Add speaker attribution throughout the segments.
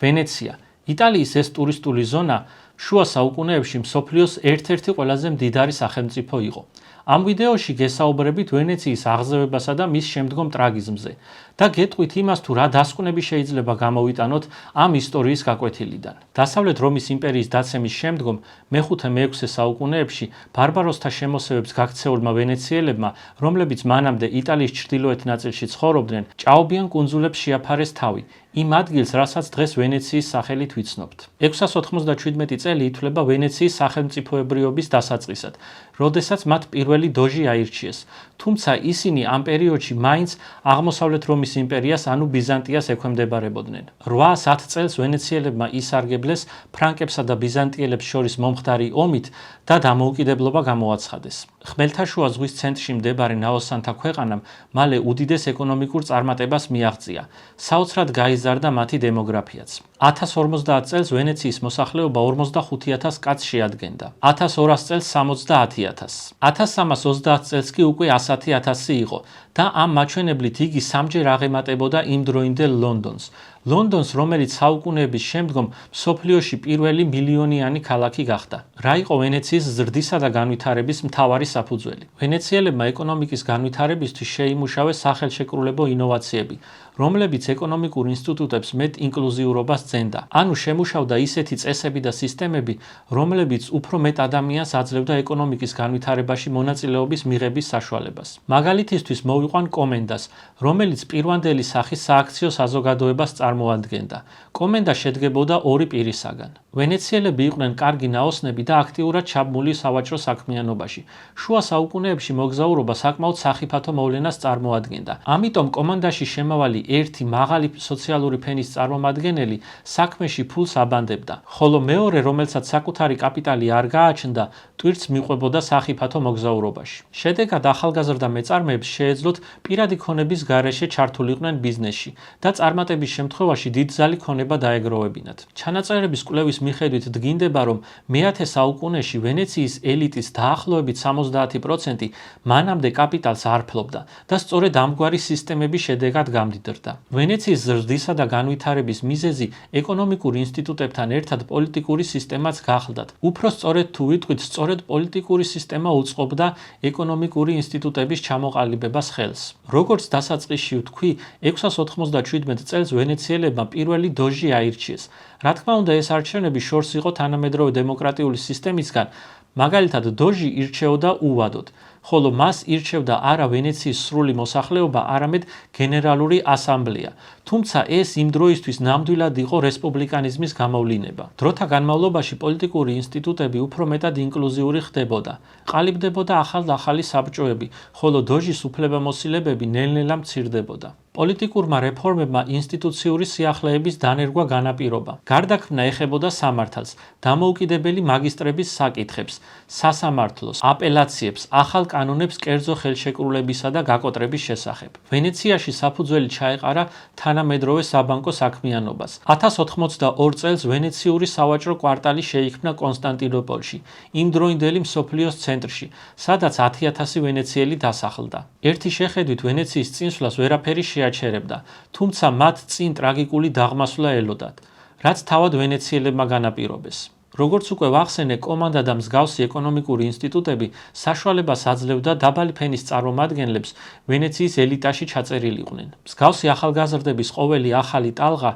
Speaker 1: ვენეცია. იტალიის ეს ტურისტული ზონა შუა საუკუნეებში მსოფლიოს ერთ-ერთი ყველაზე მდიდარი სახელმწიფო იყო. ამ ვიდეოში გესაუბრებით ვენეციის აღზევებასა და მის შემდგომ ტრაგიზმზე და გეტყვით იმას, თუ რა დასკვნები შეიძლება გამოვიტანოთ ამ ისტორიის გაკვეთილიდან. დასავლეთ რომის იმპერიის დაცემის შემდგომ მე-5-მე-6 საუკუნეებში ბარბაროსთა შემოსევებს გაქცეულმა ვენეციელებმა, რომლებიც მანამდე იტალიის ჩრდილოეთ ნაწილში ცხოვრობდნენ, ჭაობიან კუნძულებს შეაფარეს თავი, იმ ადგილს, რასაც დღეს ვენეციის სახელით ვიცნობთ. 697 წელი ითვლება ვენეციის სახელმწიფოებრიობის დასაწყისად, როდესაც მათ პირველი დოჟი აირჩიეს, თუმცა ისინი ამ პერიოდში მაინც აღმოსავლეთ რომის იმპერიას, ანუ ბიზანტიას ექვემდებარებოდნენ. 810 წელს ვენეციელებმა ისარგებლეს ფრანკებსა და ბიზანტიელებს შორის მომხდარი ომით და დამოუკიდებლობა გამოაცხადეს. ხმელთაშუა ზღვის ცენტრში მდებარე ნაოსანთა ქვეყანამ მალე უდიდეს ეკონომიკურ წარმატებას მიაღწია. საოცრად გაიზარდა მათი დემოგრაფიაც. 1050 წელს ვენეციის მოსახლეობა 45,000 კაცს შეადგენდა. 1200 წელს 70,000. 1320 წელს კი უკვე 100,000 იყო და ამ მაჩვენებლით იგი სამჯერ აღემატებოდა იმდროინდელ ლონდონს. ლონდონს, რომელიც საუკუნეების შემდგომ მსოფლიოში პირველი მილიონიანი ქალაქი გახდა. რა იყო ვენეციის ზრდისა და განვითარების მთავარი საფუძველი? ვენეციელებმა ეკონომიკის განვითარებისთვის შეიმუშავეს სახელშეკრულებო ინოვაციები, რომლებიც ეკონომიკურ ინსტიტუტებს მეტ ინკლუზიურობას ძენდა. ანუ შემუშავდა ისეთი წესები და სისტემები, რომლებიც უფრო მეტ ადამიანს აძლევდა ეკონომიკის განვითარებაში მონაწილეობის მიღების საშუალებას. მაგალითისთვის მოვიყვან კომენდას, რომელიც პირვანდელი სახის სააქციო საზოგადოებას წარმოადგენდა. კომენდა შედგებოდა ორი პირისაგან. ვენეციელები იყვნენ კარგი ნაოსნები და აქტიურად ჩაბმული სავაჭრო საქმიანობაში. შუა საუკუნეებში მოგზაურობა საკმაოდ სახიფათო მოვლენას წარმოადგენდა. ამიტომ კომენდაში შემავალი ერთი მაღალი სოციალური ფენის წარმომადგენელი საქმეში ფულს აბანდებდა, ხოლო მეორე, რომელსაც საკუთარი კაპიტალი არ გააჩნდა, ტვირთს მიყვებოდა სახიფათო მოგზაურობაში. შედეგად ახალგაზრდა მეწარმეებს შეეძლოთ პირადი ქონების გარეშე ჩართულიყვნენ ბიზნესში და წარმატების შემთხვევაში დიდძალი ქონება დაეგროვებინათ. ჩანაწერების კვლევის მიხედვით დგინდება, რომ მე-10 საუკუნეში ვენეციის ელიტის დაახლოებით 70% მანამდე კაპიტალს არ ფლობდა და სწორედ ამგვარი სისტემების შედეგად გამდიდრდა. ვენეციის ზრდისა და განვითარების მიზეზი ეკონომიკურ ინსტიტუტებთან ერთად პოლიტიკური სისტემაც გახლდათ. უფრო სწორედ თუ ვიტყვით, სწორედ პოლიტიკური სისტემა უწყობდა ეკონომიკური ინსტიტუტების ჩამოყალიბებას ხელს. როგორც დასაწყისში ვთქვი, 697 წელს ვენეციელებმა პირველი დოჟი აირჩიეს. რა თქმა უნდა, ეს არჩევნები შორს იყო თანამედროვე დემოკრატიული სისტემისგან, მაგალითად დოჟი ირჩეოდა უვადოდ, ხოლო მას ირჩევდა არა ვენეციის სრული მოსახლეობა, არამედ გენერალური ასამბლეა. თუმცა ეს იმ დროისთვის ნამდვილად იყო რესპუბლიკანიზმის გამოვლინება. დროთა განმავლობაში პოლიტიკური ინსტიტუტები უფრო მეტად ინკლუზიური ხდებოდა. ყალიბდებოდა ახალ-ახალი საბჭოები, ხოლო დოჟის უფლებამოსილებები ნელ-ნელა მცირდებოდა. პოლიტიკურმა რეფორმებმა ინსტიტუციური სიახლეების დანერგვა განაპირობა. გარდაქმნა ეხებოდა სამართალს, დამოუკიდებელი მაგისტრების საკითხებს, სასამართლოს, აპელაციებს, ახალ კანონებს კერძო ხელშეკრულებისა და გაკოტრების შესახებ. ვენეციაში საფუძველი ჩაეყარა თანამედროვე საბანკო საქმიანობას. 1082 წელს ვენეციური სავაჭრო კვარტალი შეიქმნა კონსტანტინოპოლში, იმდროინდელი მსოფლიოს ცენტრში, სადაც 10,000 ვენეციელი დასახლდა. ერთი შეხედვით ვენეციის წინსვლას ვერაფერი შეაჩერებდა, თუმცა მათ წინ ტრაგიკული დაღმასვლა ელოდათ, რაც თავად ვენეციელებმა განაპირობეს. როგორც უკვე ვახსენე, კომანდა და მსგავსი ეკონომიკური ინსტიტუტები საშუალებას აძლევდა დაბალი ფენის წარმომადგენლებს ვენეციის ელიტაში ჩაწერილიყვნენ. მსგავსი ახალგაზრდების ყოველი ახალი ტალღა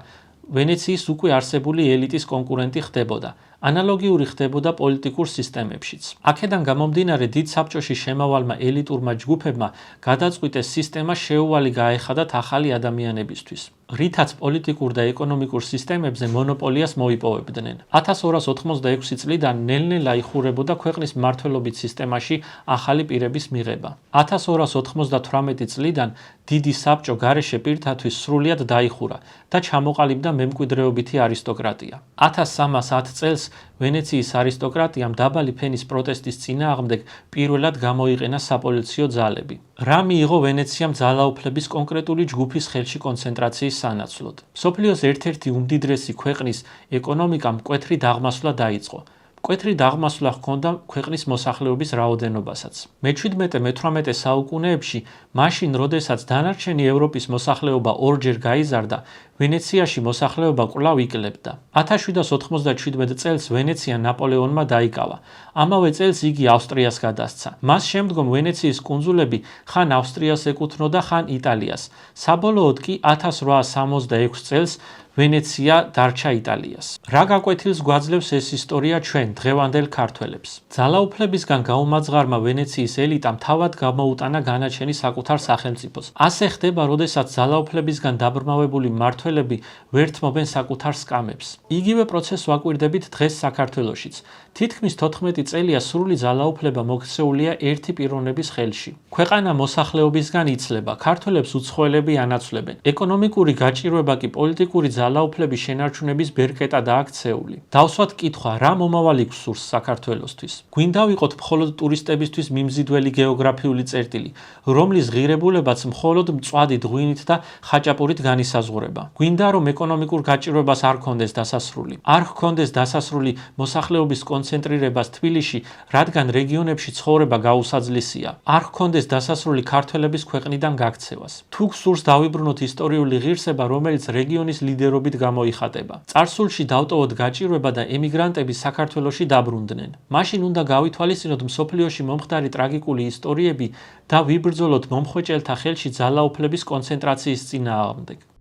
Speaker 1: ვენეციის უკვე არსებული ელიტის კონკურენტი ხდებოდა. ანალოგიური ხდებოდა პოლიტიკურ სისტემებშიც. აქედან გამომდინარე, დიდ საბჭოში შემავალმა ელიტურმა ჯგუფებმა გადაწყვიტეს სისტემა შეუვალი გაეხადათ ახალი ადამიანებისთვის, რითაც პოლიტიკურ და ეკონომიკურ სისტემებზე მონოპოლიას მოიპოვებდნენ. 1286 წლიდან ნელ-ნელა იხურებოდა ქვეყნის მმართველობის სისტემაში ახალი პირების მიღება. 1298 წლიდან დიდი საბჭო გარეშე პირთათვის სრულიად დაიხურა და ჩამოყალიბდა მემკვიდრეობითი არისტოკრატია. 1310 წელს ვენეციის არისტოკრატიამ დაბალი ფენის პროტესტის წინააღმდეგ პირველად გამოიყენა საპოლიციო ძალები. რა მიიღო ვენეციამ ძალაუფლების კონკრეტული ჯგუფის ხელში კონცენტრაციის სანაცვლოდ? მსოფლიოს ერთ-ერთი უმდიდრესი ქვეყნის ეკონომიკამ მკვეთრი დაღმასვლა დაიწყო. მკვეთრი დაღმასვლა ჰქონდა ქვეყნის მოსახლეობის რაოდენობასაც. მე-17-მე-18 საუკუნეებში, მაშინ, როდესაც დანარჩენი ევროპის მოსახლეობა ორჯერ გაიზარდა, ვენეციაში მოსახლეობა კვლავ ikლებდა. 1797 წელს ვენეცია ნაპოლეონმა დაიკავა. ამავე წელს იგი ავსტრიას გადასცა. მას შემდგომ ვენეციის კუნძულები ხან ავსტრიას ეკუთვნოდა, ხან იტალიას. საბოლოოდ კი 1866 წელს ვენეცია დარჩა იტალიას. რა გაკვეთილს გვაძლევს ეს ისტორია ჩვენ დღევანდელ ქართველებს? ძალაუფლებისგან გაუმაძღარმა ვენეციის ელიტამ თავად გამოუტანა განაჩენი საკუთარ სახელმწიფოს. ასე ხდება, როდესაც ძალაუფლებისგან დაბრმავებული მმართველები ვერ თმობენ საკუთარ სკამებს. იგივე პროცესს ვაკვირდებით დღეს საქართველოშიც. თითქმის 14 წელია სრული ძალაუფლება მოქცეულია ერთი პიროვნების ხელში. ქვეყანა მოსახლეობისგან იცლება, ქართველებს უცხოელები ანაცვლებენ. ეკონომიკური გაჭირვება კი პოლიტიკური ძალაუფლების შენარჩუნების ბერკეტადაა ქცეული. დავსვათ კითხვა, რა მომავალი გსურს საქართველოსთვის? გვინდა ვიყოთ მხოლოდ ტურისტებისთვის მიმზიდველი გეოგრაფიული წერტილი, რომლის ღირებულებაც მხოლოდ მწვადი ღვინით და ხაჭაპურით განისაზღვრება. გვინდა რომ ეკონომიკურ გაჭირვებას არ ჰქონდეს დასასრული. არ ჰქონდეს დასასრული მოსახლეობის კონცენტრირებას თბილისში, რადგან რეგიონებში ცხოვრება გაუსაძლისია. არ ჰქონდეს დასასრული ქართველების ქვეყნიდან გაქცევას. თუ გსურს დავიბრუნოთ ისტორიული ღირსება, რომელიც რეგიონის ლიდერობით გამოიხატება. წარსულში დავტოვოთ გაჭირვება და ემიგრანტები საქართველოში დაბრუნდნენ. მაშინ უნდა გავითვალისწინოთ მსოფლიოში მომხდარი ტრაგიკული ისტორიები და ვიბრძოლოთ მომხვეჭელთა ხელში ძალაუფლების კონცენტრაციის წინააღმდეგ.